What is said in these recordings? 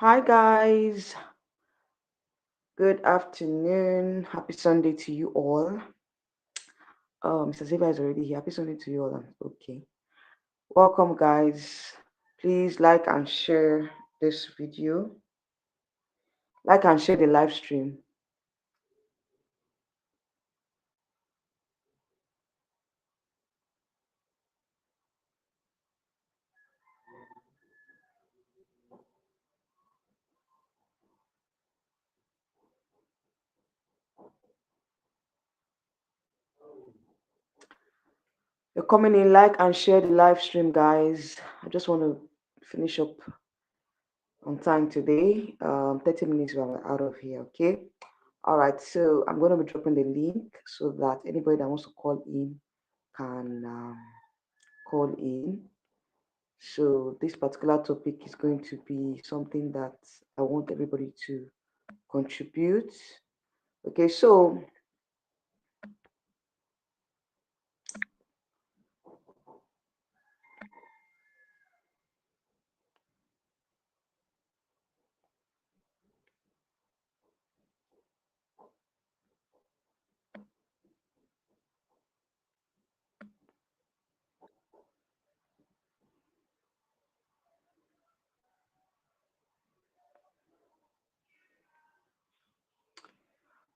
Hi guys, good afternoon. Happy Sunday to you all. Mr. Ziva is already here. Happy Sunday to you all. Okay. Welcome guys. Please like and share this video. Like and share the live stream. You're coming in, like and share the live stream, guys. I just want to finish up on time today. 30 minutes we're out of here, okay? All right, so I'm going to be dropping the link so that anybody that wants to call in can call in. So this particular topic is going to be something that I want everybody to contribute. Okay, so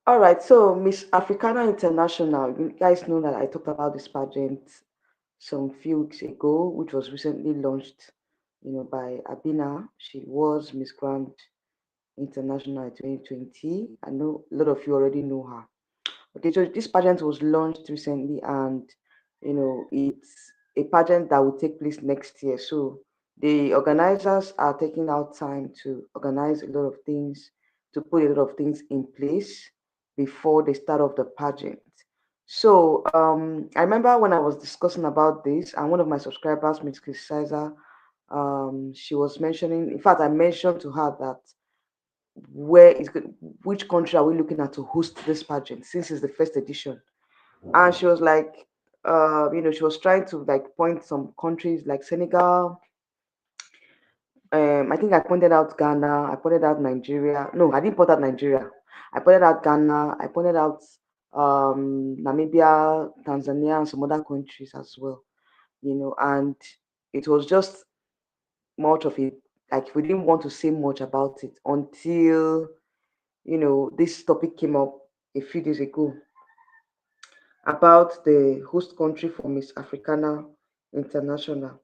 all right, so Miss Africana International, you guys know that I talked about this pageant some few weeks ago, which was recently launched, by Abina. She was Miss Grand International 2020. I know a lot of you already know her. Okay, so this pageant was launched recently, and it's a pageant that will take place next year. So the organizers are taking out time to organize a lot of things, to put a lot of things in place before the start of the pageant. So I remember when I was discussing about this, and one of my subscribers, Miss Criticizer, she was mentioning. In fact, I mentioned to her that where is which country are we looking at to host this pageant since it's the first edition, and she was like, she was trying to like point some countries like Senegal. I think I pointed out Ghana. I pointed out Nigeria. No, I didn't point out Nigeria. I pointed out Ghana. I pointed out Namibia, Tanzania, and some other countries as well. And it was just much of it. Like we didn't want to say much about it until this topic came up a few days ago about the host country for Miss Africana International.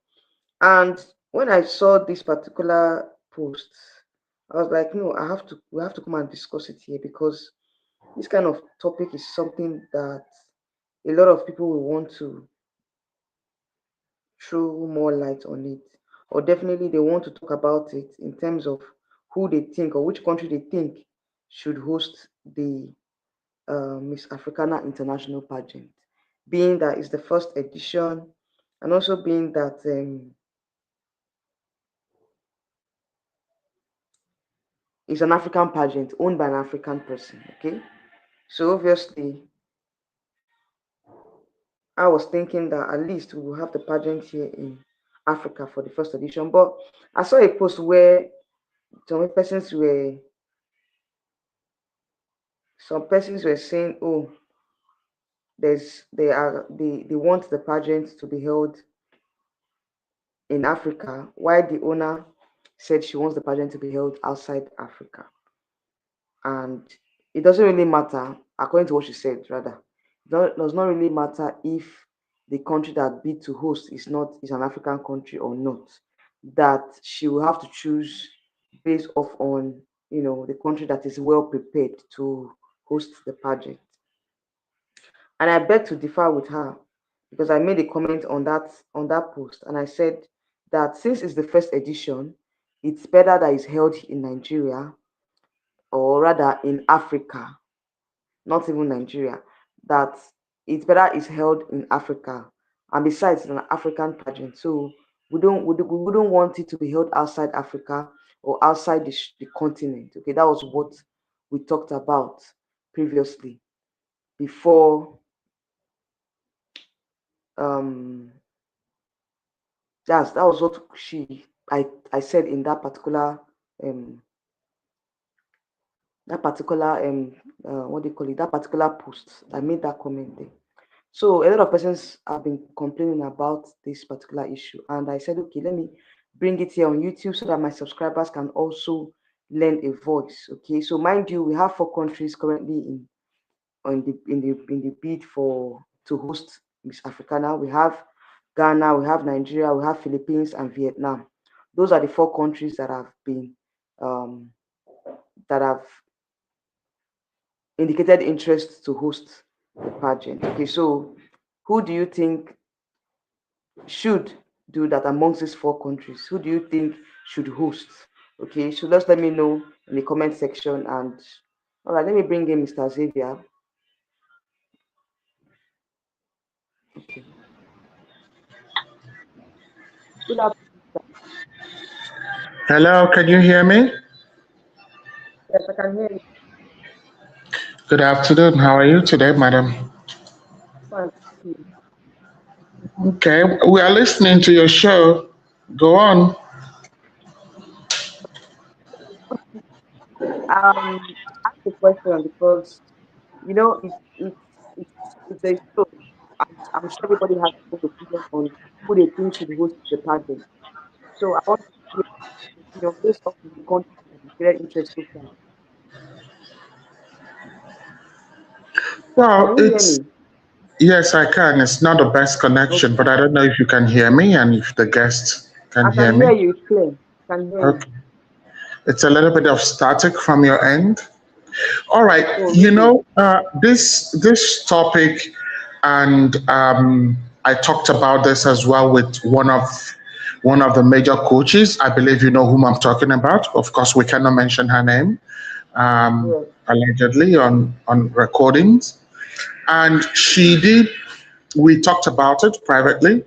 And when I saw this particular post, I was like, no, we have to come and discuss it here because this kind of topic is something that a lot of people will want to throw more light on it. Or definitely they want to talk about it in terms of who they think or which country they think should host the Miss Africana International pageant, being that it's the first edition, and also being that it's an African pageant owned by an African person. Okay, so obviously, I was thinking that at least we will have the pageant here in Africa for the first edition. But I saw a post where some persons were saying, "Oh, they want the pageant to be held in Africa," while the owner said she wants the pageant to be held outside Africa. And it doesn't really matter, according to what she said, rather, does not really matter if the country that bid to host is an African country or not. That she will have to choose based off on the country that is well prepared to host the pageant. And I beg to differ with her because I made a comment on that post, and I said that since it's the first edition, it's better that it's held in Nigeria, or rather in Africa, not even Nigeria. That it's better it's held in Africa, and besides, it's an African pageant, so we wouldn't want it to be held outside Africa or outside the continent. Okay, that was what we talked about previously before um that was what I said in that particular that particular what do you call it, that particular post. I made that comment there. So a lot of persons have been complaining about this particular issue, and I said, okay, let me bring it here on YouTube so that my subscribers can also lend a voice. Okay, so mind you, we have 4 countries currently in the bid for to host Miss Africana. We have Ghana, we have Nigeria, we have Philippines, and Vietnam. Those are the 4 countries that have been um, that have indicated interest to host the pageant. Okay, so who do you think should do that amongst these 4 countries? Who do you think should host? Okay, so just let me know in the comment section. And all right, let me bring in Mr. Xavier. Okay. Good afternoon. Hello, can you hear me? Yes, I can hear you. Good afternoon. How are you today, madam? Fine, thank you. Okay, we are listening to your show. Go on. I have a question because it's a show. I'm sure everybody has their own opinion on who they think should host the pageant. So I want to hear your opinion based on the country that have created interest so far. Well, Can you hear it's me? yes, I can. It's not the best connection, but Okay. I don't know if you can hear me and if the guest can I hear can hear me. you. It's clear. I can hear you. Okay. It's a little bit of static from your end. All right. Oh, really? This topic, and I talked about this as well with one of the major coaches. I believe you know whom I'm talking about. Of course, we cannot mention her name, Yes. allegedly on recordings. And she did. We talked about it privately.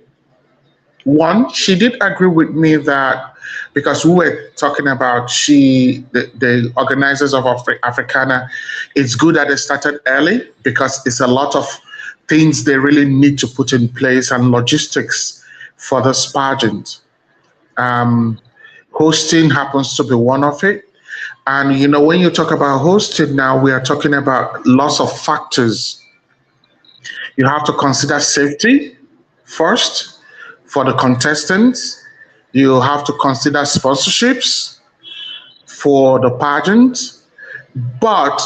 One, she did agree with me that because we were talking about the organizers of Africana, it's good that they started early because it's a lot of things they really need to put in place and logistics for this pageant. Um, Hosting happens to be one of it. And when you talk about hosting now, we are talking about lots of factors. You have to consider safety first for the contestants. You have to consider sponsorships for the pageant. But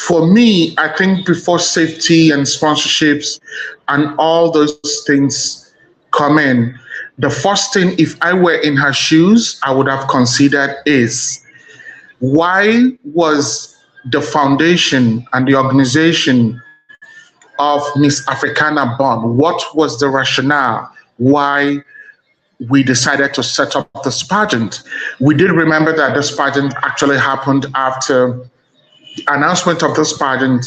for me, I think before safety and sponsorships and all those things come in, the first thing, if I were in her shoes, I would have considered is why was the foundation and the organization of Miss Africana born? What was the rationale? Why we decided to set up this pageant? We did remember that this pageant actually happened after announcement of this pageant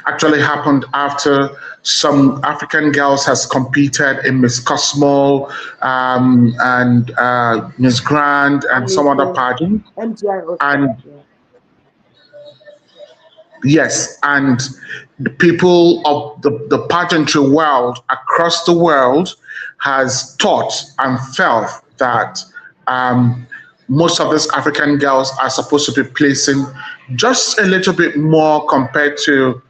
actually happened after some African girls has competed in Miss Cosmo and Miss Grand And and some Miss other pageant. MGI also. And Yeah. yes, and the people of the pageantry world across the world has thought and felt that um, most of these African girls are supposed to be placing just a little bit more compared to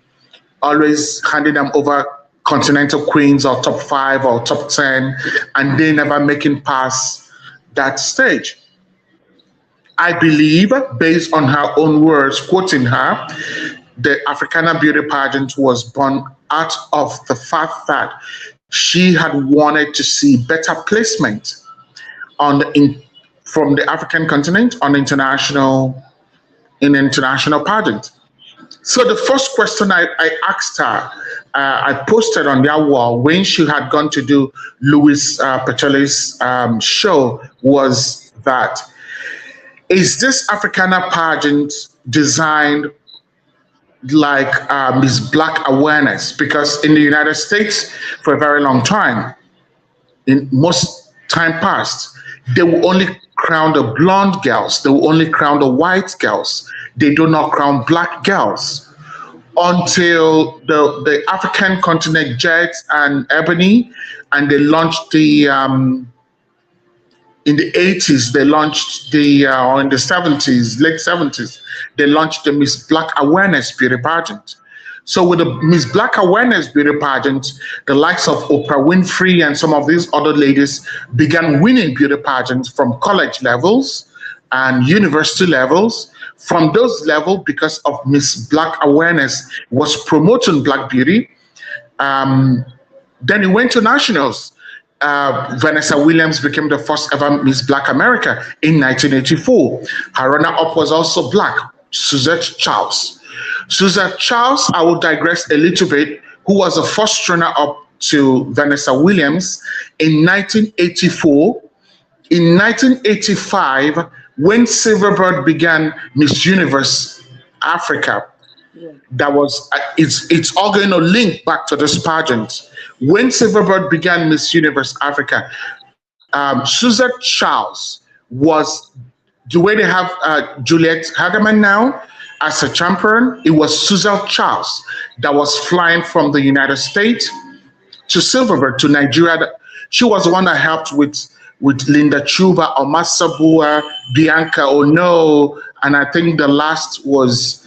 always handing them over continental queens or top 5 or top 10, and they never making past that stage. I believe, based on her own words, quoting her, the Africana beauty pageant was born out of the fact that she had wanted to see better placement on the from the African continent on international pageant. So the first question I asked her, I posted on their wall when she had gone to do Louis Pacheli's show was that is this Africana pageant designed like Miss Black awareness? Because in the United States, for a very long time, in most time past, they will only crown the blonde girls, they will only crown the white girls, they do not crown black girls until the African continent Jet and Ebony, and they launched in the 80s, they launched or in the 70s, late 70s, they launched the Miss Black Awareness Beauty Pageant. So with the Miss Black Awareness Beauty Pageant, the likes of Oprah Winfrey and some of these other ladies began winning beauty pageants from college levels and university levels. From those levels, because of Miss Black Awareness was promoting Black beauty, then it went to nationals. Vanessa Williams became the first ever Miss Black America in 1984. Her runner-up was also Black, Suzette Charles. Suzette Charles, I will digress a little bit, who was the first runner-up to Vanessa Williams in 1984. In 1985, when Silverbird began Miss Universe Africa, that was it's all going to link back to this pageant. When Silverbird began Miss Universe Africa, Suzette Charles was the way they have Juliette Hagerman now as a champion. It was Suzette Charles that was flying from the United States to Silverbird to Nigeria. She was the one that helped with Linda Chuba, Omasabua, Bianca Ono, and I think the last was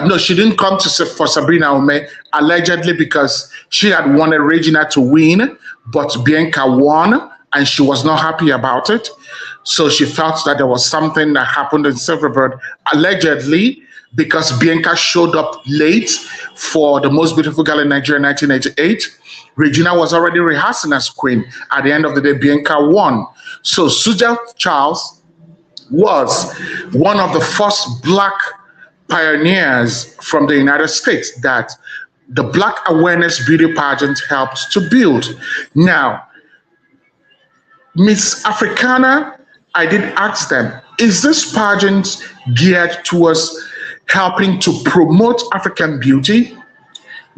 no, she didn't come for Sabrina Ome, allegedly because she had wanted Regina to win, but Bianca won and she was not happy about it. So she felt that there was something that happened in Silverbird, allegedly, because Bianca showed up late for the Most Beautiful Girl in Nigeria in 1988. Regina was already rehearsing as queen. At the end of the day, Bianca won. So Suzette Charles was one of the first Black pioneers from the United States that the Black Awareness Beauty Pageant helped to build. Now, Miss Afrikana, I did ask them, is this pageant geared towards helping to promote African beauty,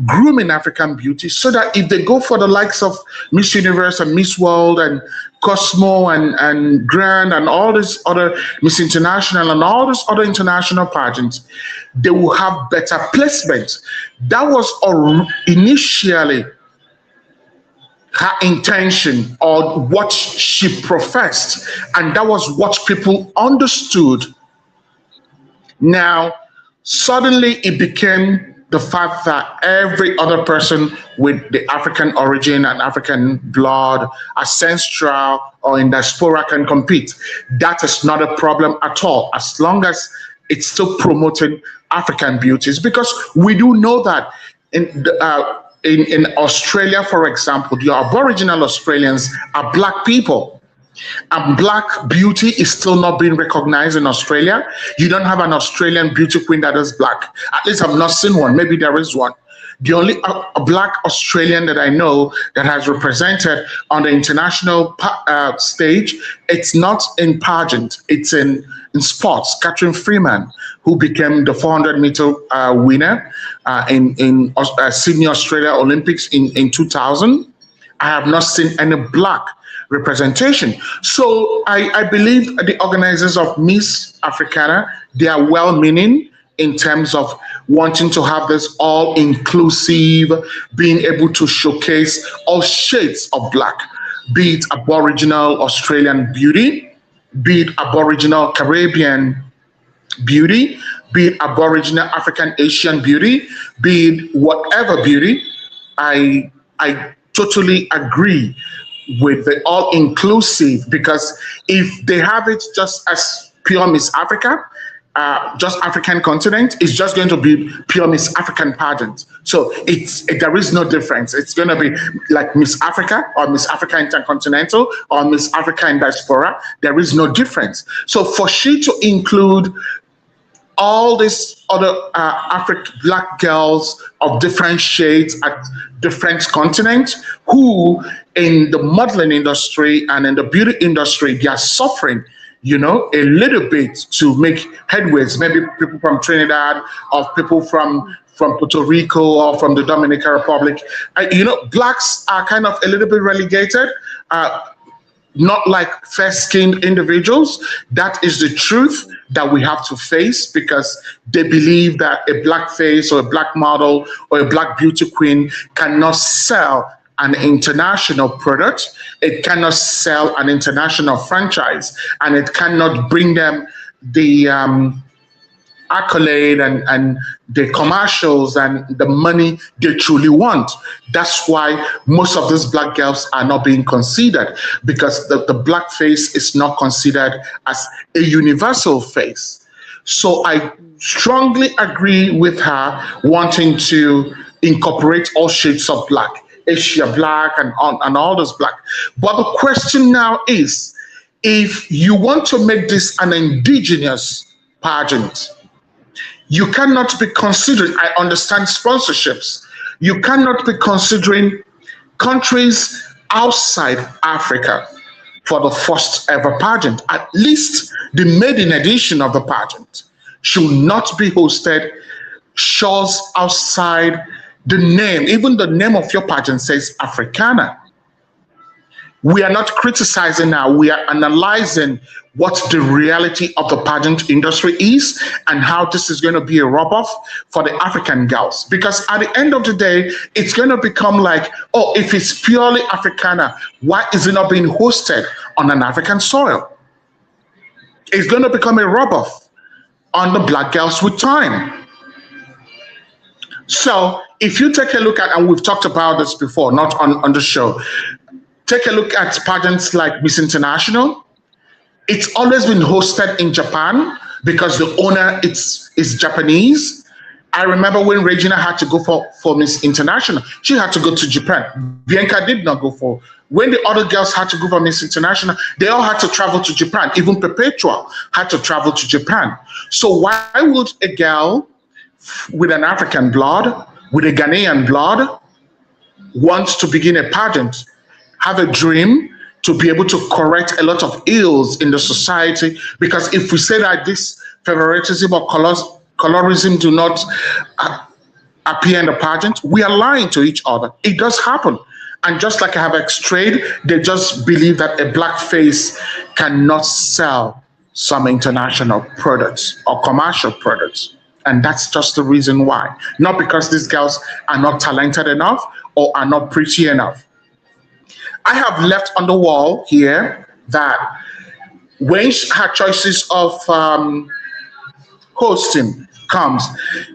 grooming African beauty, so that if they go for the likes of Miss Universe and Miss World and Cosmo and Grand and all this other Miss International and all these other international pageants, they will have better placement. That was initially her intention or what she professed, and that was what people understood. Now, suddenly it became the fact that every other person with the African origin and African blood, ancestral or in diaspora can compete. That is not a problem at all, as long as it's still promoting African beauties. Because we do know that in Australia, for example, the Aboriginal Australians are Black people. And Black beauty is still not being recognized in Australia. You don't have an Australian beauty queen that is Black. At least I've not seen one. Maybe there is one. The only Black Australian that I know that has represented on the international stage, it's not in pageant, it's in sports. Catherine Freeman, who became the 400-meter winner in Sydney, Australia Olympics in 2000. I have not seen any Black representation. So I believe the organizers of Miss Africana, they are well-meaning in terms of wanting to have this all-inclusive, being able to showcase all shades of Black, be it Aboriginal Australian beauty, be it Aboriginal Caribbean beauty, be it Aboriginal African Asian beauty, be it whatever beauty. I totally agree with the all-inclusive, because if they have it just as pure Miss Africa, just African continent, it's just going to be pure Miss African pageant. So there is no difference. It's going to be like Miss Africa or Miss Africa Intercontinental or Miss Africa in Diaspora. There is no difference. So for she to include all these other Black girls of different shades at different continents who in the modeling industry and in the beauty industry, they are suffering, a little bit to make headways. Maybe people from Trinidad or people from Puerto Rico or from the Dominican Republic. Blacks are kind of a little bit relegated. Not like fair-skinned individuals. That is the truth that we have to face, because they believe that a Black face or a Black model or a Black beauty queen cannot sell an international product, it cannot sell an international franchise, and it cannot bring them the accolade and the commercials and the money they truly want. That's why most of these black girls are not being considered, because the black face is not considered as a universal face. So I strongly agree with her wanting to incorporate all shades of black, Asia black and all those black. But the question now is, if you want to make this an indigenous pageant, you cannot be considering, I understand sponsorships, you cannot be considering countries outside Africa for the first ever pageant. At least the maiden edition of the pageant should not be hosted shores outside the name. Even the name of your pageant says Africana. We are not criticizing now, we are analyzing what the reality of the pageant industry is and how this is going to be a rub-off for the African girls. Because at the end of the day, it's going to become like, oh, if it's purely Africana, why is it not being hosted on an African soil? It's going to become a rub-off on the black girls with time. So if you take a look at, and we've talked about this before, not on the show, take a look at pageants like Miss International. It's always been hosted in Japan because the owner is Japanese. I remember when Regina had to go for Miss International, she had to go to Japan. Bianca did not go for. When the other girls had to go for Miss International, they all had to travel to Japan. Even Perpetual had to travel to Japan. So why would a girl with an African blood, with a Ghanaian blood, want to begin a pageant, have a dream to be able to correct a lot of ills in the society? Because if we say that this favoritism or colorism do not appear in the pageant, we are lying to each other. It does happen. And just like I have explained, they just believe that a black face cannot sell some international products or commercial products. And that's just the reason why. Not because these girls are not talented enough or are not pretty enough. I have left on the wall here that when her choices of hosting comes,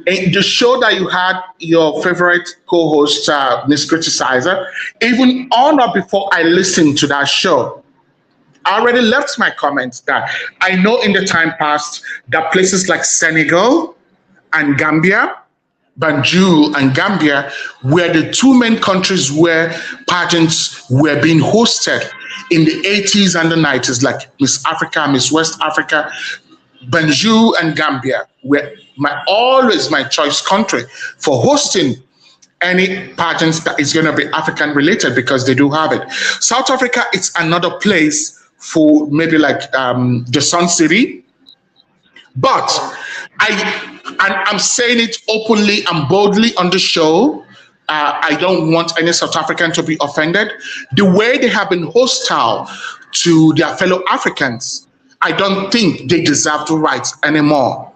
the show that you had your favorite co-host, Miss Criticizer, even on or before I listened to that show, I already left my comments that I know in the time past that places like Senegal and Gambia, Banjul and Gambia were the two main countries where pageants were being hosted in the 80s and the 90s, like Miss Africa, Miss West Africa. Banjul and Gambia were always my choice country for hosting any pageants that is going to be African related, because they do have it. South Africa, it's another place for maybe like the Sun City, but I'm saying it openly and boldly on the show. I don't want any South African to be offended. The way they have been hostile to their fellow Africans, I don't think they deserve the rights anymore.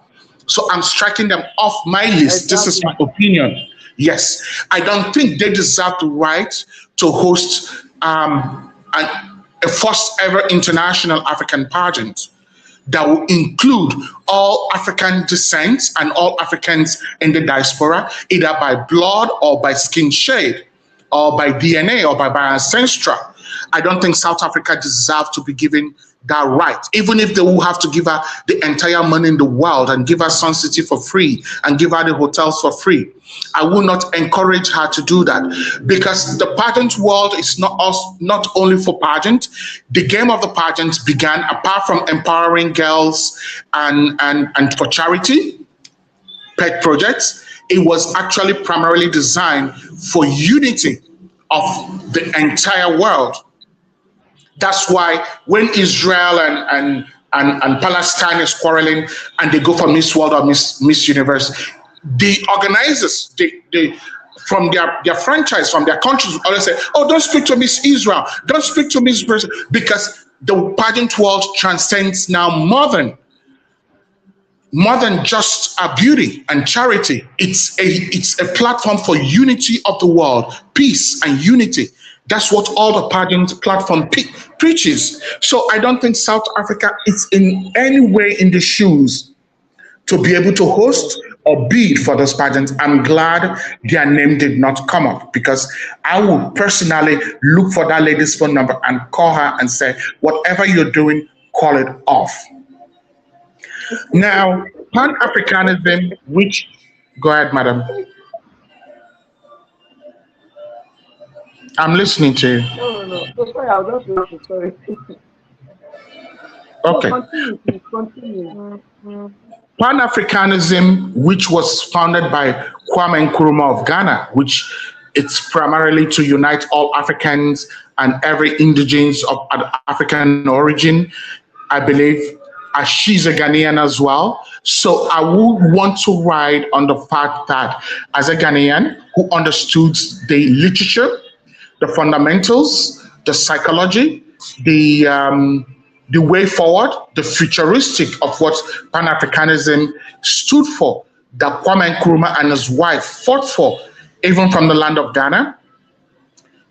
So I'm striking them off my list. Exactly. This is my opinion. Yes, I don't think they deserve the right to host a first ever international African pageant that will include all African descent and all Africans in the diaspora, either by blood or by skin shade, or by DNA or by ancestry. I don't think South Africa deserves to be given that right, even if they will have to give her the entire money in the world and give her Sun City for free and give her the hotels for free. I will not encourage her to do that, because the pageant world is not only for pageant. The game of the pageant began, apart from empowering girls and for charity, pet projects, it was actually primarily designed for unity of the entire world. That's why when Israel and Palestine is quarreling and they go for Miss World or Miss Universe, the organizers, they from their franchise, from their countries, always say, oh, don't speak to Miss Israel, don't speak to Miss Brazil, because the pageant world transcends now more than more than just a beauty and charity. It's a platform for unity of the world, peace and unity. That's what all the pageant platform preaches. So I don't think South Africa is in any way in the shoes to be able to host or bid for this pageant. I'm glad their name did not come up, because I would personally look for that lady's phone number and call her and say, whatever you're doing, call it off. Now, Pan Africanism, which, go ahead, madam. I'm listening to you. No, no, no. So sorry, I was just laughing. Sorry. No, Okay. continue, please. Continue. Pan Africanism, which was founded by Kwame Nkrumah of Ghana, which it's primarily to unite all Africans and every indigenous of African origin, I believe. She's a Ghanaian as well. So I would want to ride on the fact that as a Ghanaian who understood the literature, the fundamentals, the psychology, the way forward, the futuristic of what Pan Africanism stood for, that Kwame Nkrumah and his wife fought for, even from the land of Ghana.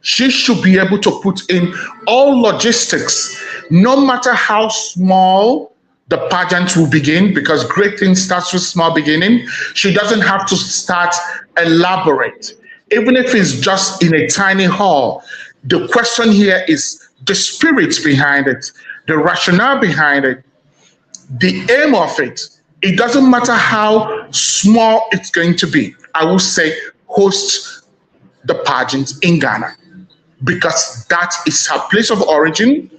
She should be able to put in all logistics, no matter how small the pageant will begin, because great things starts with small beginning. She doesn't have to start elaborate, even if it's just in a tiny hall. The question here is the spirit behind it, the rationale behind it, the aim of it. It doesn't matter how small it's going to be. I will say host the pageant in Ghana, because that is her place of origin.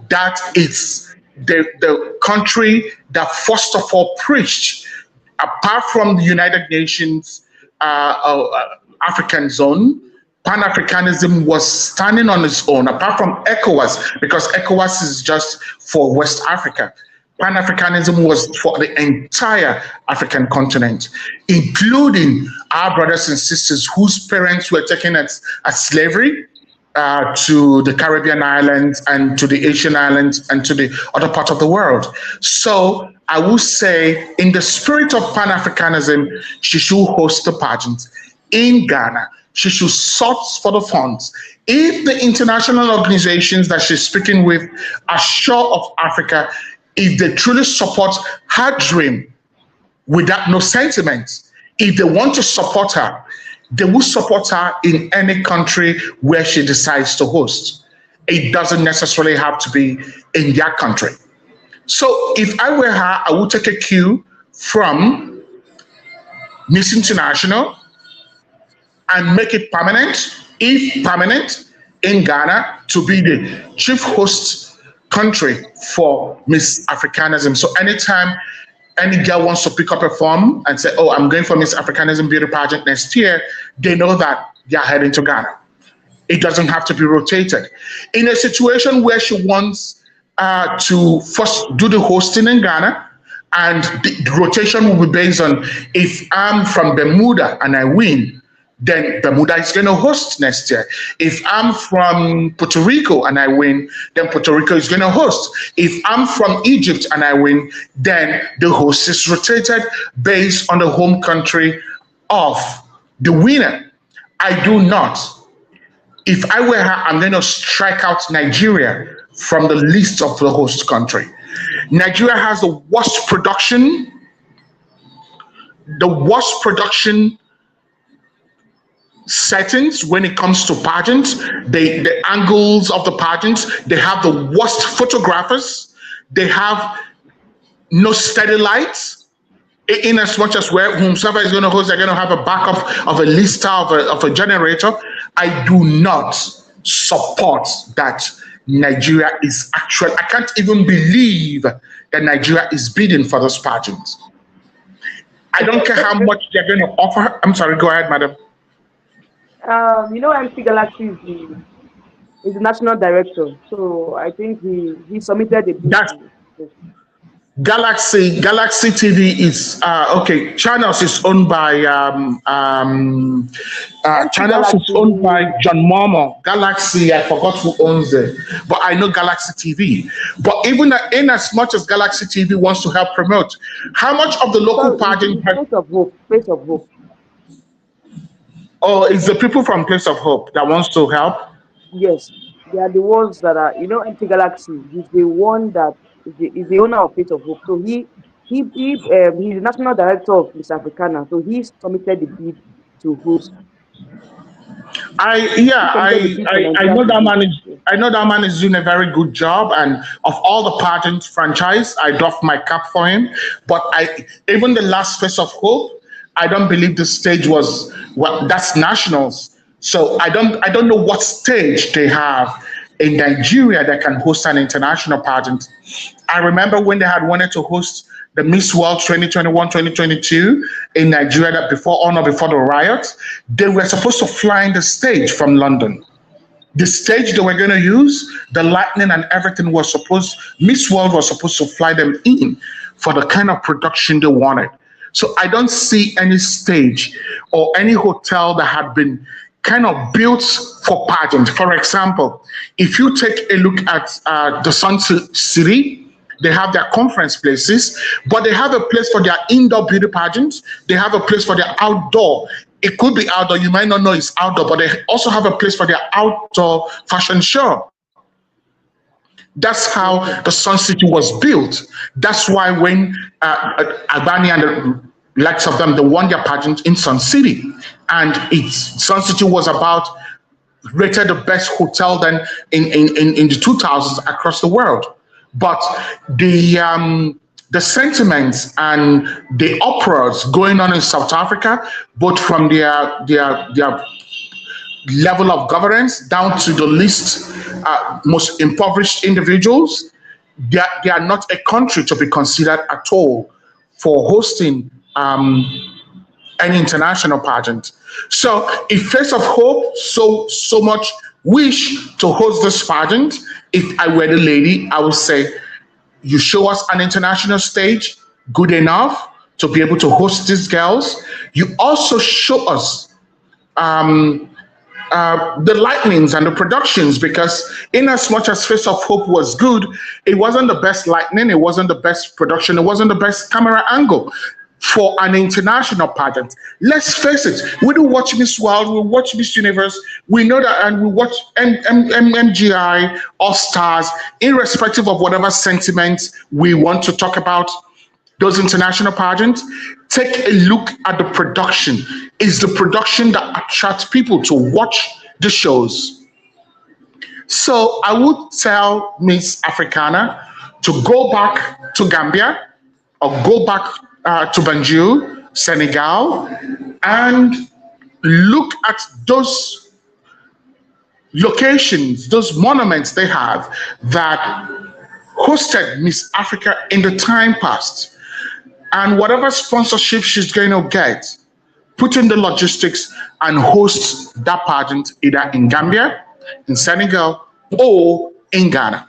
That is the country that first of all preached, apart from the United Nations African zone, Pan-Africanism was standing on its own, apart from ECOWAS, because ECOWAS is just for West Africa. Pan-Africanism was for the entire African continent, including our brothers and sisters whose parents were taken as slavery to the Caribbean islands and to the Asian islands and to the other part of the world. So I will say, in the spirit of Pan-Africanism, she should host the pageant in Ghana. She should source for the funds. If the international organizations that she's speaking with are sure of Africa, if they truly support her dream without no sentiments, if they want to support her, they will support her in any country where she decides to host. It doesn't necessarily have to be in their country. So if I were her, I would take a cue from Miss International and make it permanent, if permanent, in Ghana to be the chief host country for Miss Africanism. So anytime any girl wants to pick up a form and say, oh, I'm going for Miss Africanism beauty pageant next year, they know that they're heading to Ghana. It doesn't have to be rotated. In a situation where she wants to first do the hosting in Ghana, and the rotation will be based on, if I'm from Bermuda and I win, then Bermuda is going to host next year. If I'm from Puerto Rico and I win, then Puerto Rico is going to host. If I'm from Egypt and I win, then the host is rotated based on the home country of the winner. I do not. If I were her, I'm going to strike out Nigeria from the list of the host country. Nigeria has the worst production settings when it comes to pageants, the angles of the pageants. They have the worst photographers. They have no steady lights. In as much as where whomsoever is going to host, they're going to have a backup of a lister of a generator. I do not support that. Nigeria is actually, I can't even believe that Nigeria is bidding for this pageant. I don't care how much they're going to offer. I'm sorry, go ahead, madam. MC Galaxy is the national director, so I think he submitted a bid. That's Galaxy TV is okay. Channels is owned by MC Channels is Galaxy, owned by the John Momo. Galaxy, I forgot who owns it, but I know Galaxy TV. But even in as much as Galaxy TV wants to help promote, how much of the local sorry, pageant the Face of Hope, Face of Hope. or is the people from Place of Hope that wants to help? Yes, they are the ones that are, MC Galaxy. He's the one that is the owner of Face of Hope. So he's the national director of Miss Africana. So he submitted the bid to host. I He yeah, submitted the bid for I Nigeria know to that host. man is Yes. I know that man is doing a very good job, and of all the pageant franchise, I doff my cap for him. But I even the last Face of Hope, I don't believe the stage was well. That's nationals, so I don't know what stage they have in Nigeria that can host an international pageant. I remember when they had wanted to host the Miss World 2021, 2022 in Nigeria that before or not before the riots, they were supposed to fly in the stage from London. The stage they were going to use, the lightning and everything was supposed, Miss World was supposed to fly them in for the kind of production they wanted. So I don't see any stage or any hotel that had been kind of built for pageant. For example, if you take a look at the Sun City, they have their conference places, but they have a place for their indoor beauty pageants. They have a place for their outdoor. It could be outdoor. You might not know it's outdoor, but they also have a place for their outdoor fashion show. That's how the Okay. Sun City was built. That's why when Albania and the likes of them, they won their pageant in Sun City. And it's Sun City was about rated the best hotel then in the 2000s across the world. But the sentiments and the uproars going on in South Africa, both from their level of governance down to the least most impoverished individuals, they are not a country to be considered at all for hosting an international pageant. So if Face of Hope so much wish to host this pageant, if I were the lady, I would say you show us an international stage good enough to be able to host these girls. You also show us the lightnings and the productions because in as much as Face of Hope was good, it wasn't the best lightning, it wasn't the best production, it wasn't the best camera angle for an international pageant. Let's face it, we do watch Miss World, we watch Miss Universe, we know that, and we watch MGI, All Stars, irrespective of whatever sentiments we want to talk about those international pageants, take a look at the production. Is the production that attracts people to watch the shows? So I would tell Miss Africana to go back to Gambia or go back to Banjul, Senegal, and look at those locations, those monuments they have that hosted Miss Africa in the time past. And whatever sponsorship she's going to get, put in the logistics and host that pageant either in Gambia, in Senegal, or in Ghana.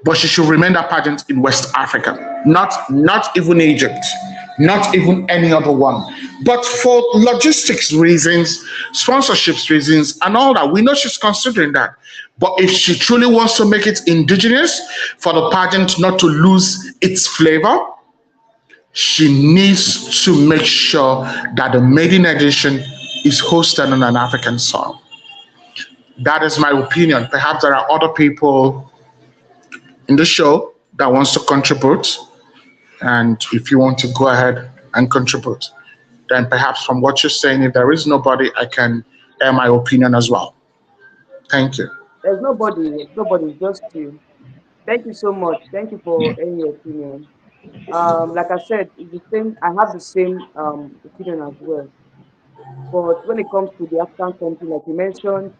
But she should remain that pageant in West Africa, not even Egypt, not even any other one. But for logistics reasons, sponsorships reasons, and all that, we know she's considering that. But if she truly wants to make it indigenous for the pageant not to lose its flavor, she needs to make sure that the maiden edition is hosted on an African soil. That is my opinion. Perhaps there are other people in the show that wants to contribute, and if you want to go ahead and contribute, then perhaps from what you're saying, if there is nobody, I can air my opinion as well. Thank you. There's nobody, just you. Thank you so much. Thank you for any opinion. Like I said, it's the same. I have the same opinion as well. But when it comes to the African country, like you mentioned,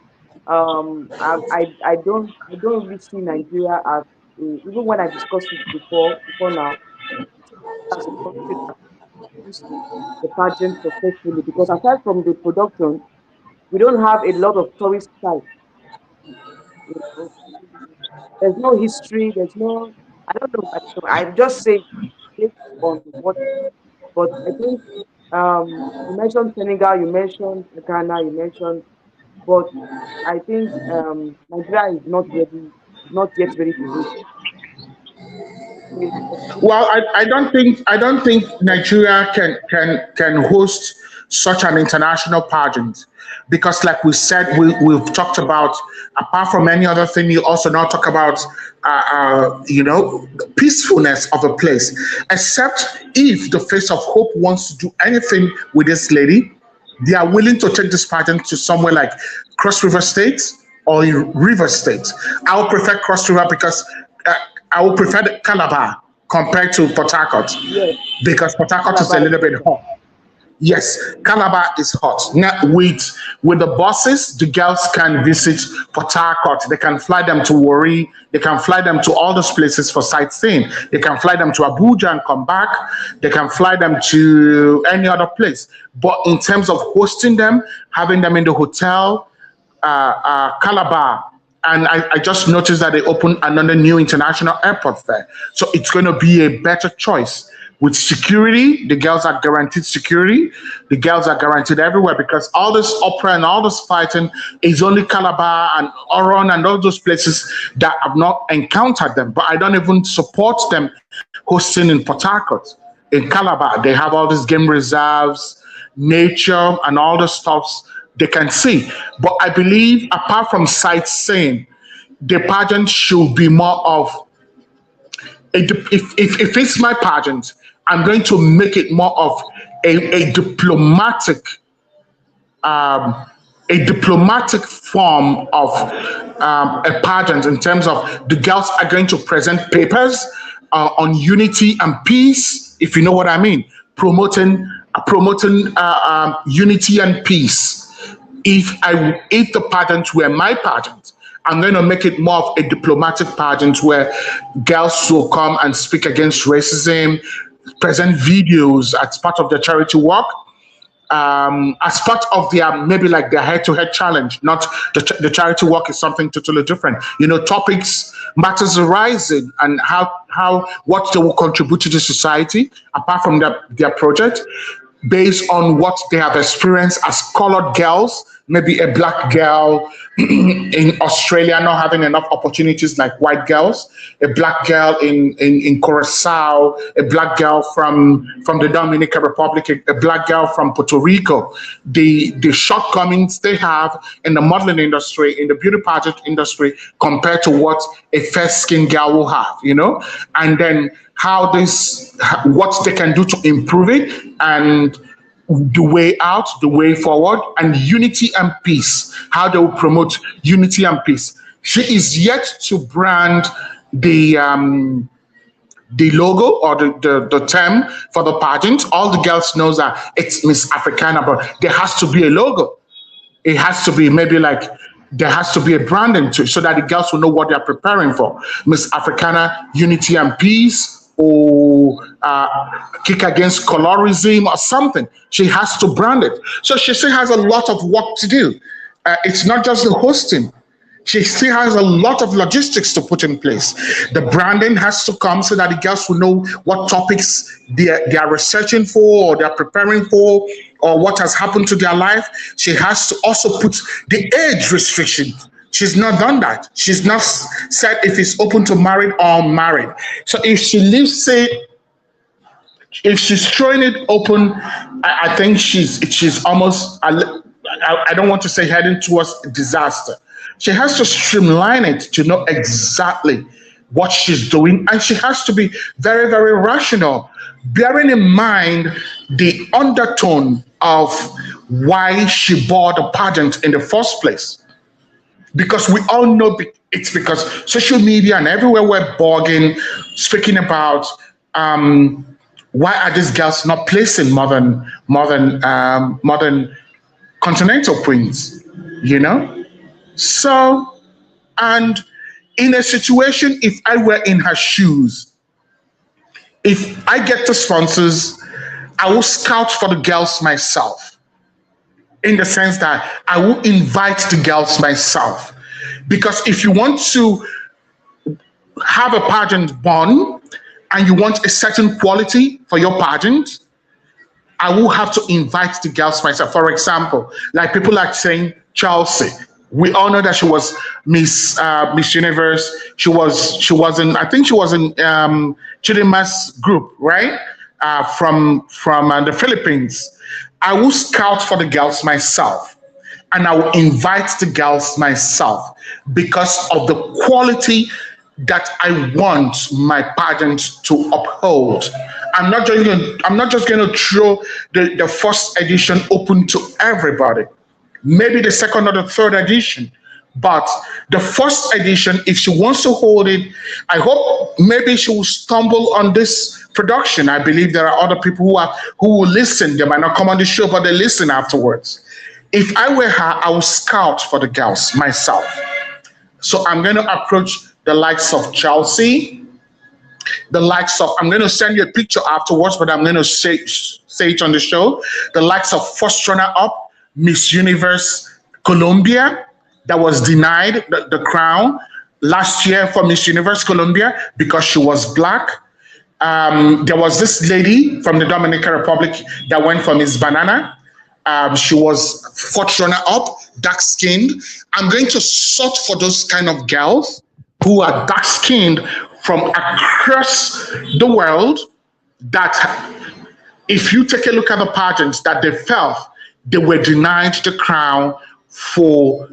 I don't really see Nigeria as even when I discussed it before now, as a country that hosts the pageant successfully. Because aside from the production, we don't have a lot of tourist sites. You know, there's no history. There's no. I don't know. I just say. based on what. But I think you mentioned Senegal, you mentioned Ghana, you mentioned, but I think Nigeria is not yet ready to host. Well, I don't think Nigeria can host such an international pageant because, like we said, we've talked about, apart from any other thing, you also now talk about the peacefulness of a place. Except if the Face of Hope wants to do anything with this lady, they are willing to take this pageant to somewhere like Cross River State or River State. I would prefer Cross River because uh, I would prefer the Calabar compared to Port Harcourt Yes, because Port Harcourt is a Calabar is little bit better. hot. Yes, Calabar is hot. Now, with the buses, the girls can visit Port Harcourt. They can fly them to Warri. They can fly them to all those places for sightseeing. They can fly them to Abuja and come back. They can fly them to any other place. But in terms of hosting them, having them in the hotel, Calabar, and I just noticed that they opened another new international airport there. So it's going to be a better choice. With security, the girls are guaranteed security. The girls are guaranteed everywhere because all this opera and all this fighting is only Calabar and Oron and all those places that have not encountered them. But I don't even support them hosting in Port Harcourt. In Calabar, they have all these game reserves, nature, and all the stuffs they can see. But I believe, apart from sightseeing, the pageant should be more of if it's my pageant, I'm going to make it more of a diplomatic um, a diplomatic form of a pageant in terms of the girls are going to present papers on unity and peace, if you know what I mean, promoting unity and peace. If the pageant were my pageant, I'm going to make it more of a diplomatic pageant where girls will come and speak against racism, present videos as part of their charity work, as part of their maybe like their head-to-head challenge. Not the charity work is something totally different. Topics, matters arising, and how what they will contribute to the society apart from their project, based on what they have experienced as colored girls, maybe a black girl in Australia not having enough opportunities like white girls, a black girl in Curacao, a black girl from the Dominican Republic, a black girl from Puerto Rico, the shortcomings they have in the modeling industry, in the beauty pageant industry, compared to what a fair skinned girl will have, and then what they can do to improve it, and the way out, the way forward, and unity and peace. How they will promote unity and peace. She is yet to brand the logo or the term for the pageant. All the girls knows that it's Miss Africana, but there has to be a logo. It has to be maybe like there has to be a branding to so that the girls will know what they're preparing for. Miss Africana, unity and peace, or kick against colorism or something. She has to brand it. So she still has a lot of work to do. It's not just the hosting. She still has a lot of logistics to put in place. The branding has to come so that the girls will know what topics they are researching for or they're preparing for or what has happened to their life. She has to also put the age restriction. She's not done that. She's not said if it's open to married or unmarried. So if she leaves, say, if she's throwing it open, I think she's almost. I don't want to say heading towards disaster. She has to streamline it to know exactly what she's doing, and she has to be very, very rational, bearing in mind the undertone of why she bought the pageant in the first place. Because we all know it's because social media and everywhere we're blogging, speaking about why are these girls not placing modern continental queens, you know? So, and in a situation, if I were in her shoes, if I get the sponsors, I will scout for the girls myself, in the sense that I will invite the girls myself. Because if you want to have a pageant born and you want a certain quality for your pageant, I will have to invite the girls myself. For example, like people like saying Chelsea. We all know that she was Miss Universe. She was in, I think she was in Chidima's group, right? From the Philippines. I will scout for the girls myself, and I will invite the girls myself because of the quality that I want my pageant to uphold. I'm not just going to throw the first edition open to everybody. Maybe the second or the third edition. But the first edition, if she wants to hold it, I hope maybe she will stumble on this production. I believe there are other people who will listen. They might not come on the show, but they listen afterwards. If I were her, I would scout for the girls myself. So I'm going to approach the likes of Chelsea, the likes of, I'm going to send you a picture afterwards, but I'm going to say it on the show. The likes of first runner up, Miss Universe Colombia, that was denied the crown last year for Miss Universe Colombia because she was black. There was this lady from the Dominican Republic that went for Miss Banana. She was fourth runner up, dark skinned. I'm going to sort for those kind of girls who are dark skinned from across the world, that if you take a look at the pageants that they felt they were denied the crown for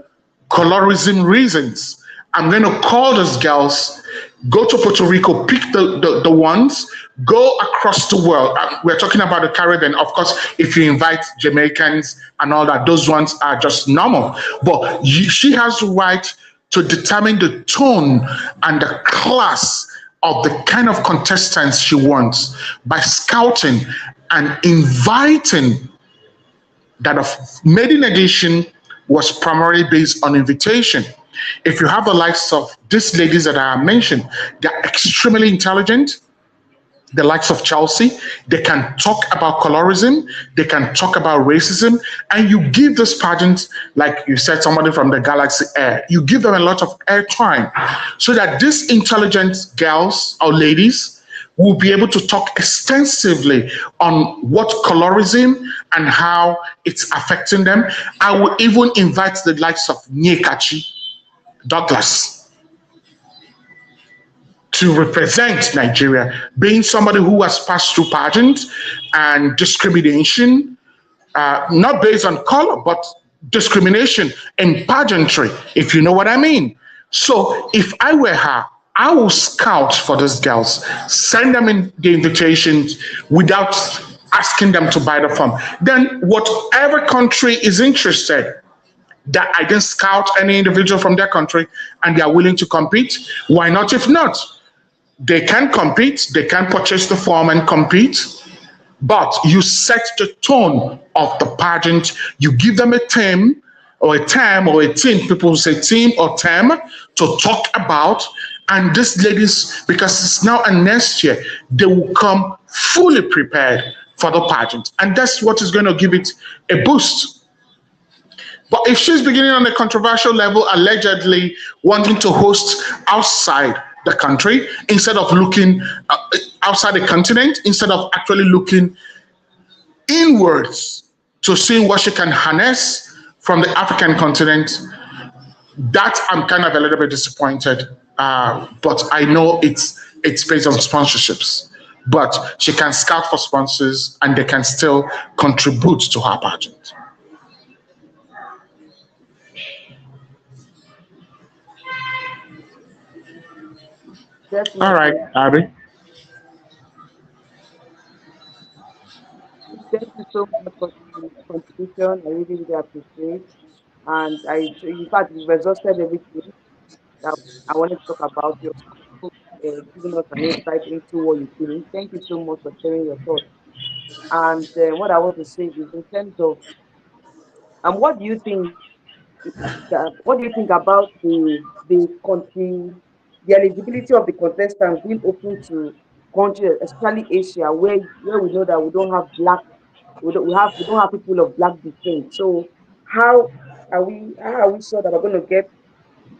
colorism reasons. I'm going to call those girls, go to Puerto Rico, pick the ones, go across the world. We're talking about the Caribbean. Of course, if you invite Jamaicans and all that, those ones are just normal. But she has the right to determine the tone and the class of the kind of contestants she wants by scouting and inviting. That of maiden edition was primarily based on invitation. If you have the likes of these ladies that I mentioned, they're extremely intelligent. The likes of Chelsea, they can talk about colorism, they can talk about racism, and you give this pageant, like you said, somebody from the Galaxy Air, you give them a lot of airtime so that these intelligent girls or ladies will be able to talk extensively on what colorism and how it's affecting them. I will even invite the likes of Nyekachi Douglas to represent Nigeria, being somebody who has passed through pageant and discrimination, not based on color, but discrimination in pageantry, if you know what I mean. So if I were her, I will scout for these girls, send them in the invitations without asking them to buy the form. Then whatever country is interested, that I didn't scout any individual from their country and they are willing to compete, why not? If not, they can compete, they can purchase the form and compete, but you set the tone of the pageant. You give them a theme or a term or a team, people say team or term to talk about. And these ladies, because it's now and next year, they will come fully prepared for the pageant. And that's what is going to give it a boost. But if she's beginning on a controversial level, allegedly wanting to host outside the country, instead of looking outside the continent, instead of actually looking inwards to see what she can harness from the African continent, that I'm kind of a little bit disappointed. But I know it's based on sponsorships. But she can scout for sponsors and they can still contribute to her pageant. All right, Definitely. Abby. Thank you so much for the contribution. I really, really appreciate. And in fact, you've exhausted everything that I wanted to talk about. You're giving us an insight into what you think. Thank you so much for sharing your thoughts. And what I want to say is in terms of, what do you think what do you think about the eligibility of the contestants being open to countries, especially Asia, where we know that we don't have people of black descent. So how how are we sure that we're going to get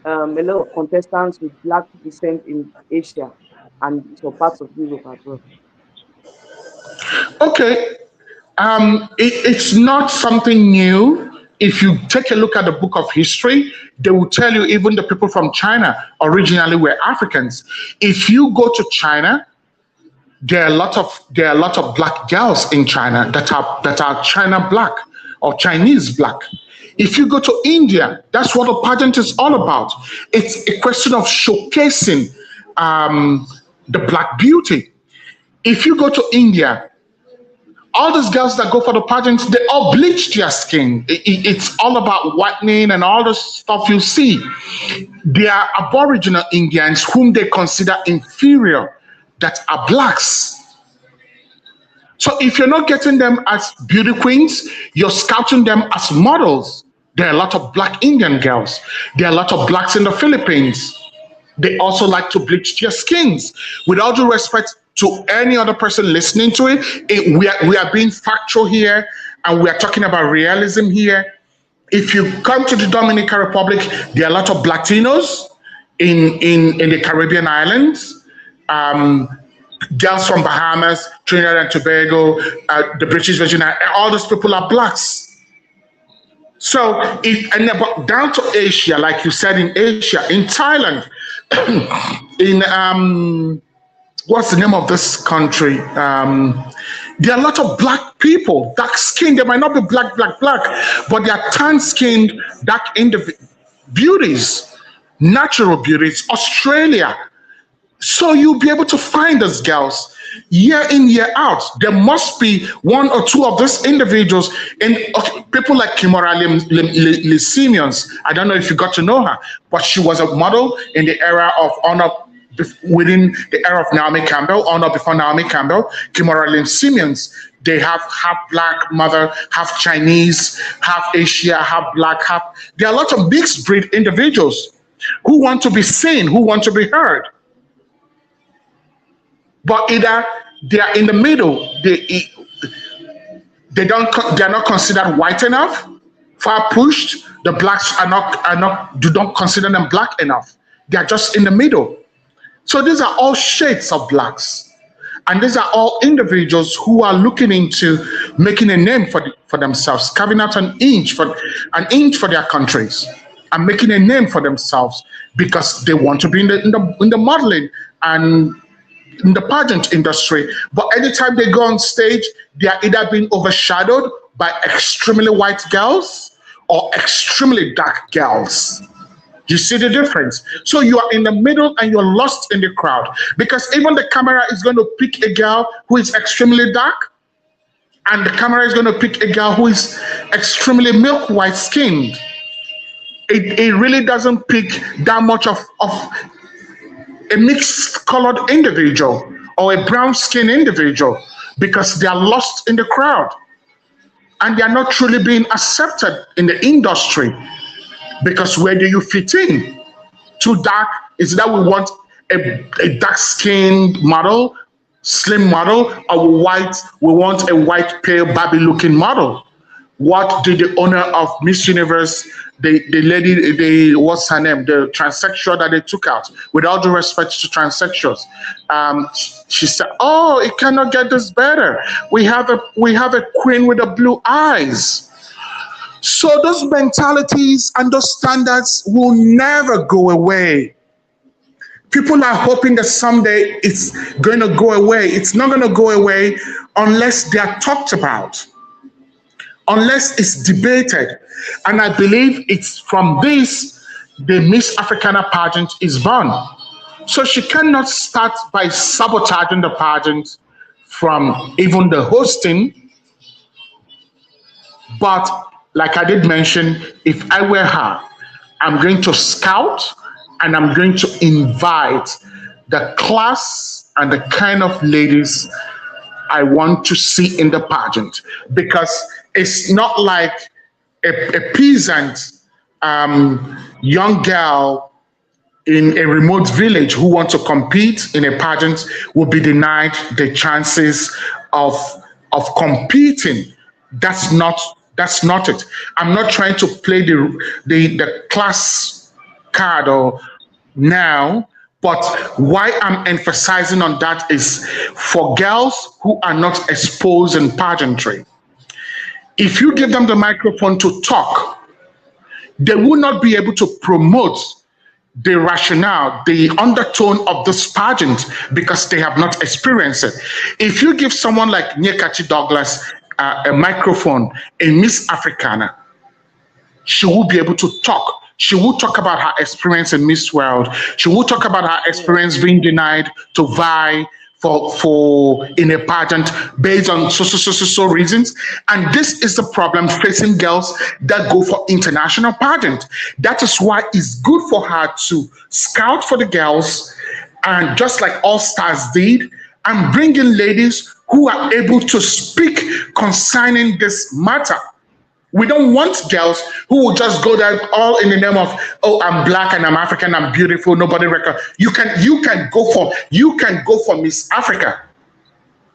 a lot of contestants with black descent in Asia? and some parts of Europe as well. Okay, it's not something new. If you take a look at the book of history, they will tell you even the people from China originally were Africans. If you go to China, there are a lot of black girls in China that are China black or Chinese black. If you go to India, that's what a pageant is all about. It's a question of showcasing um, the black beauty. If you go to India, all these girls that go for the pageants, they all bleach their skin. It's all about whitening and all the stuff you see. They are Aboriginal Indians whom they consider inferior, that are blacks. So if you're not getting them as beauty queens, you're scouting them as models. There are a lot of black Indian girls. There are a lot of blacks in the Philippines. They also like to bleach their skins. With all due respect to any other person listening to we are being factual here, and we are talking about realism here. If you come to the Dominican Republic, there are a lot of Latinos in the Caribbean islands. Um, Girls from Bahamas, Trinidad and Tobago, the British Virgin Islands, all those people are blacks. So, down to Asia, like you said, in Asia, in Thailand, in what's the name of this country? There are a lot of black people, dark skinned. They might not be black, but they are tan skinned, dark beauties, natural beauties. Australia. So you'll be able to find those girls year in, year out. There must be one or two of these individuals, and people like Kimora Simmons. I don't know if you got to know her, but she was a model in the era of honor, within the era of Naomi Campbell, honor before Naomi Campbell. Kimora Simmons. They have half black mother, half Chinese, half Asia, half black, half. There are a lot of mixed breed individuals who want to be seen, who want to be heard. But either they are in the middle, they're not considered white enough, far pushed. The blacks do not consider them black enough. They are just in the middle. So these are all shades of blacks, and these are all individuals who are looking into making a name for themselves, carving out an inch for their countries, and making a name for themselves because they want to be in the modeling and in the pageant industry. But anytime they go on stage, they are either being overshadowed by extremely white girls or extremely dark girls. You see the difference? So you are in the middle and you're lost in the crowd, because even the camera is going to pick a girl who is extremely dark, and the camera is going to pick a girl who is extremely milk white skinned. It really doesn't pick that much of a mixed colored individual or a brown skinned individual, because they are lost in the crowd and they are not truly being accepted in the industry. Because where do you fit in? Too dark? Is that we want a dark skinned model, slim model, or white? We want a white, pale, Barbie looking model. What did the owner of Miss Universe, the lady, what's her name, the transsexual that they took out, with all due respect to transsexuals, she said, "Oh, it cannot get this better. We have a queen with the blue eyes." So those mentalities and those standards will never go away. People are hoping that someday it's going to go away. It's not going to go away unless they are talked about, unless it's debated. And I believe it's from this the Miss Africana pageant is born. So she cannot start by sabotaging the pageant from even the hosting. But like I did mention, if I were her, I'm going to scout and I'm going to invite the class and the kind of ladies I want to see in the pageant, because it's not like a peasant young girl in a remote village who wants to compete in a pageant will be denied the chances of competing. That's not it. I'm not trying to play the class card or now, But why I'm emphasizing on that is for girls who are not exposed in pageantry, if you give them the microphone to talk, they will not be able to promote the rationale, the undertone of this pageant because they have not experienced it. If you give someone like Nyekachi Douglas a microphone in Miss Africana, she will be able to talk. She will talk about her experience in Miss World. She will talk about her Yeah. experience being denied to vie for in a pageant based on so reasons. And this is the problem facing girls that go for international pageant. That is why it's good for her to scout for the girls and just like All Stars did, and bring in ladies who are able to speak concerning this matter. We don't want girls who will just go there all in the name of, oh, I'm black and I'm African, I'm beautiful, nobody record. You can go for Miss Africa.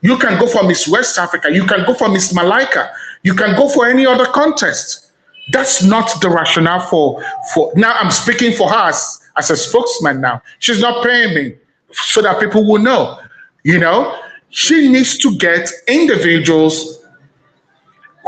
You can go for Miss West Africa. You can go for Miss Malika. You can go for any other contest. That's not the rationale for now. I'm speaking for her as a spokesman now. She's not paying me so that people will know. You know, she needs to get individuals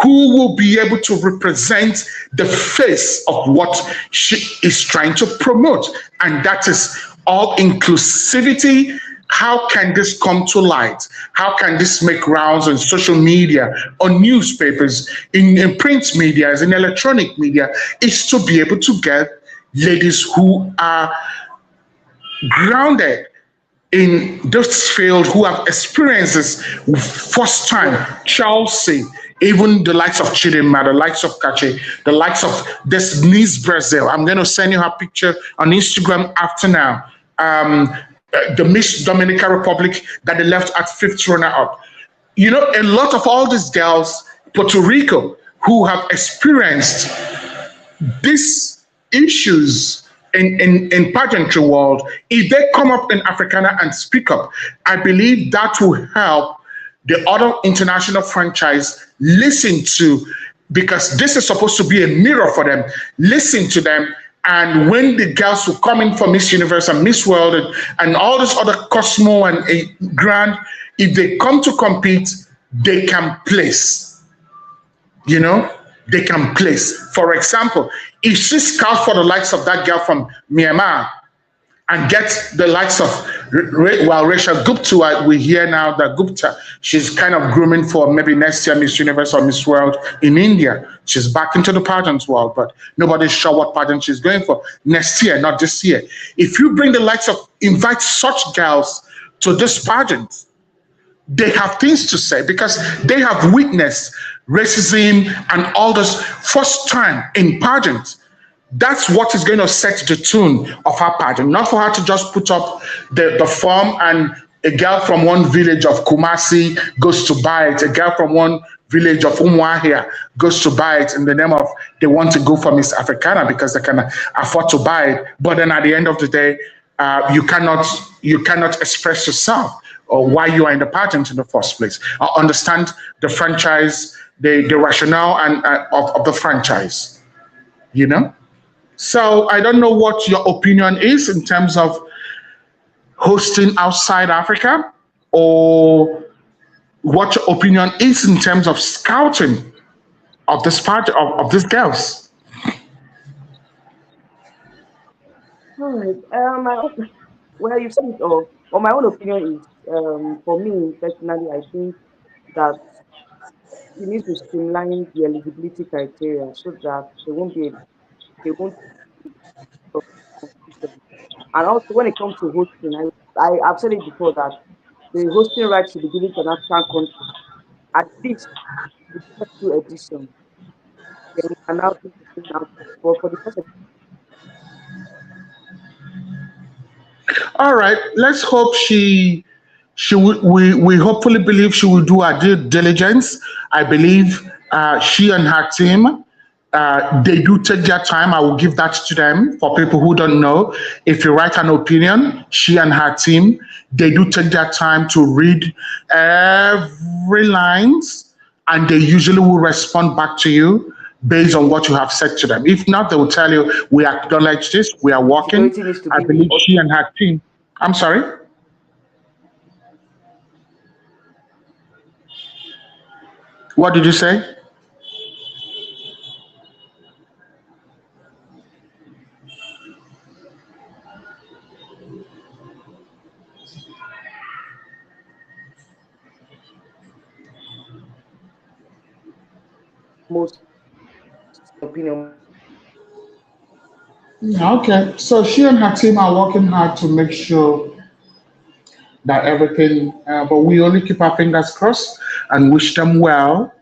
who will be able to represent the face of what she is trying to promote. And that is all inclusivity. How can this come to light? How can this make rounds on social media, on newspapers, in print media, in electronic media? Is to be able to get ladies who are grounded in this field, who have experienced this first time. Chelsea, even the likes of Chidinma, the likes of Kachi, the likes of this Nice Brazil. I'm going to send you her picture on Instagram after now. The Miss Dominica Republic that they left at fifth runner up. You know, a lot of all these girls, Puerto Rico, who have experienced these issues in pageantry world, if they come up in Africana and speak up, I believe that will help the other international franchise listen to, because this is supposed to be a mirror for them. Listen to them, and when the girls who come in for Miss Universe and Miss World and all this other Cosmo and a Grand, if they come to compete, they can place. You know, they can place. For example, if she scouts for the likes of that girl from Myanmar and gets the likes of, well, Rachel Gupta, we hear now that Gupta, she's kind of grooming for maybe next year Miss Universe or Miss World in India. She's back into the pageant world, but nobody's sure what pageant she's going for next year, not this year. If you bring the likes of, invite such girls to this pageant, they have things to say because they have witnessed racism and all this first time in pageants. That's what is going to set the tune of her pageant, not for her to just put up the form and a girl from one village of Kumasi goes to buy it, a girl from one village of Umuahia goes to buy it in the name of they want to go for Miss Africana because they can afford to buy it. But then at the end of the day, you cannot express yourself or why you are in the pageant in the first place. I understand the franchise, the rationale and of the franchise, you know? So I don't know what your opinion is in terms of hosting outside Africa, or what your opinion is in terms of scouting of this part of these girls. All right. Well, you've said it all. Well, my own opinion is, for me personally, I think that you need to streamline the eligibility criteria so that they won't be competition. And also, when it comes to hosting, I've said it before that the hosting rights should be given to an African country, at least the first two editions. Then we can now do the thing now. But for the first All right, let's hope we hopefully believe she will do her due diligence. I believe she and her team, they do take their time. I will give that to them. For people who don't know, if you write an opinion, she and her team, they do take their time to read every lines, and they usually will respond back to you based on what you have said to them. If not, they will tell you, we acknowledge this, we are working. security needs to I be believe she and her team. I'm sorry. What did you say? Most opinion. Yeah, okay. So she and her team are working hard to make sure that everything, but we only keep our fingers crossed and wish them well.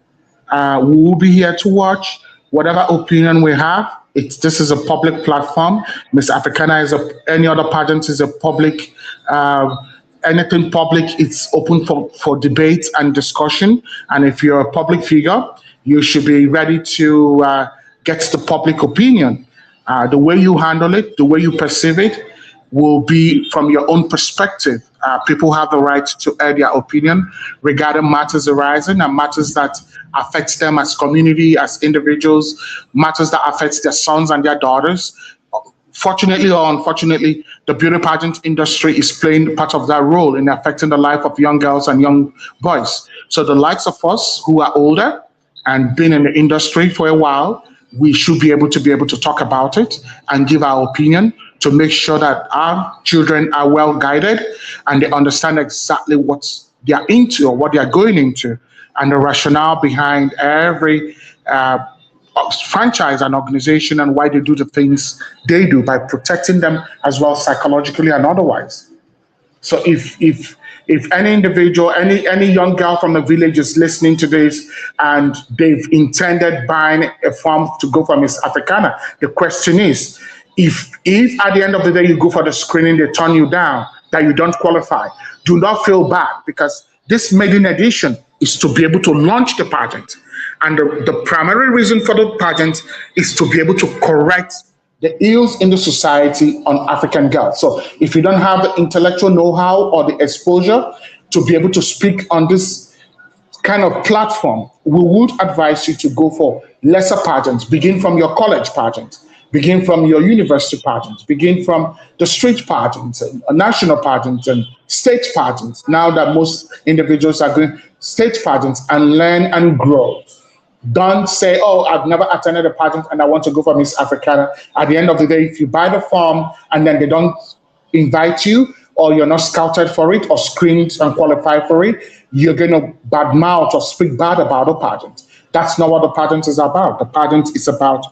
We will be here to watch whatever opinion we have. This is a public platform. Miss Africana is any other pageant is a public. Uh, Anything public, it's open for debate and discussion. And if you're a public figure, you should be ready to get the public opinion. The way you handle it, the way you perceive it, will be from your own perspective. People have the right to air their opinion regarding matters arising and matters that affect them as community, as individuals, matters that affect their sons and their daughters. Fortunately or unfortunately, the beauty pageant industry is playing part of that role in affecting the life of young girls and young boys. So the likes of us who are older and been in the industry for a while, we should be able to talk about it and give our opinion to make sure that our children are well guided and they understand exactly what they're into or what they're going into and the rationale behind every uh, franchise and organization and why they do the things they do by protecting them as well psychologically and otherwise. So if any individual, any young girl from the village is listening to this and they've intended buying a farm to go for Miss Africana, the question is, if at the end of the day you go for the screening, they turn you down, that you don't qualify, do not feel bad because this maiden edition is to be able to launch the pageant. And the primary reason for the pageant is to be able to correct the ills in the society on African girls. So if you don't have the intellectual know-how or the exposure to be able to speak on this kind of platform, we would advise you to go for lesser pageants. Begin from your college pageant, begin from your university pageant, begin from the street pageants, and national pageants, and state pageants. Now that most individuals are going state pageants and learn and grow. Don't say, oh, I've never attended a pageant and I want to go for Miss Africana. At the end of the day, if you buy the form and then they don't invite you or you're not scouted for it or screened and qualified for it, you're going to badmouth or speak bad about the pageant. That's not what the pageant is about. The pageant is about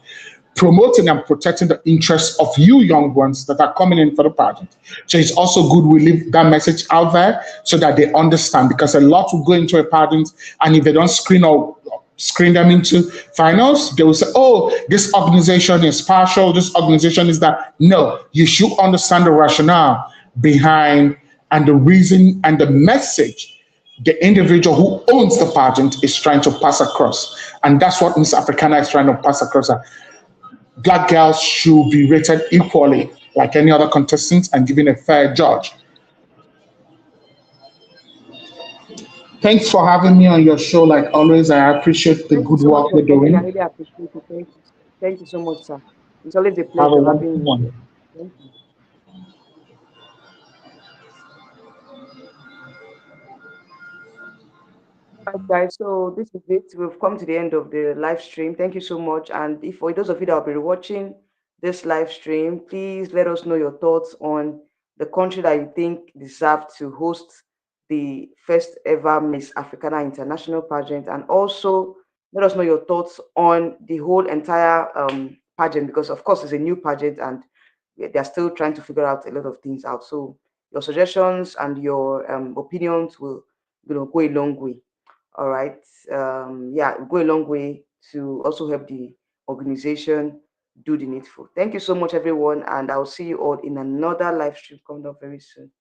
promoting and protecting the interests of you young ones that are coming in for the pageant. So it's also good we leave that message out there so that they understand because a lot will go into a pageant and if they don't screen them into finals, they will say, oh, this organization is partial, this organization is that. No, you should understand the rationale behind and the reason and the message the individual who owns the pageant is trying to pass across. And that's what Miss Africana is trying to pass across. Black girls should be rated equally like any other contestant and given a fair judge. Thanks for having me on your show. Like always, I appreciate the Thank you good so much work for you're coming. I doing. really appreciate it. Thank you. Thank you so much, sir. It's always a Have a pleasure having wonderful you here. one. Thank you. Right, guys. So this is it. We've come to the end of the live stream. Thank you so much. And if for those of you that will be watching this live stream, please let us know your thoughts on the country that you think deserve to host the first ever Miss Africana International pageant, and also let us know your thoughts on the whole entire pageant because, of course, it's a new pageant and they're still trying to figure out a lot of things out. So your suggestions and your opinions will go a long way. All right. Yeah, go a long way to also help the organization do the needful. Thank you so much, everyone, and I'll see you all in another live stream coming up very soon.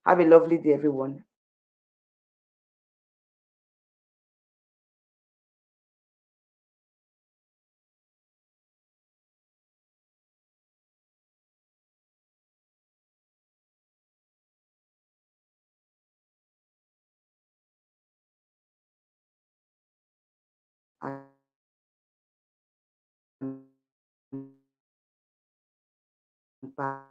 Have a lovely day, everyone. And bye.